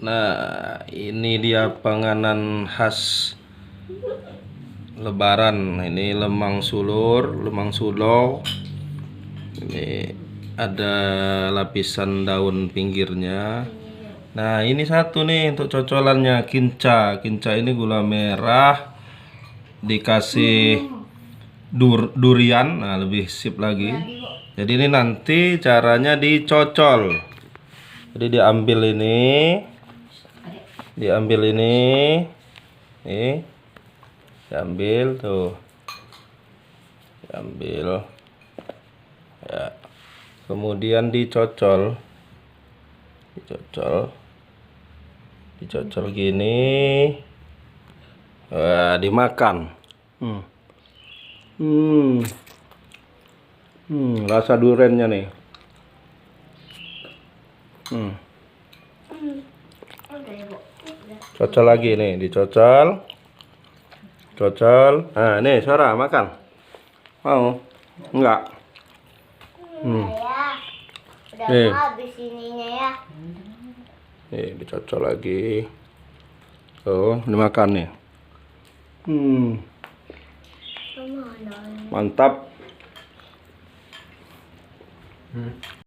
Nah, ini dia panganan khas Lebaran. Ini lemang sulur, lemang sulau. Ini ada lapisan daun pinggirnya. Nah, ini satu nih untuk cocolannya, kinca. Kinca ini gula merah dikasih durian. Nah, lebih sip lagi. Jadi ini nanti caranya dicocol. Jadi diambil ini, nih, diambil tuh, diambil ya. Kemudian dicocol, dicocol gini, dimakan. Rasa duriannya nih. Cocol lagi nih, dicocol. Nah, nih Sarah makan. Mau? Enggak. Udah Nih. mau habis ininya ya. Nih, dicocol lagi. Tuh, dimakan nih. Mantap.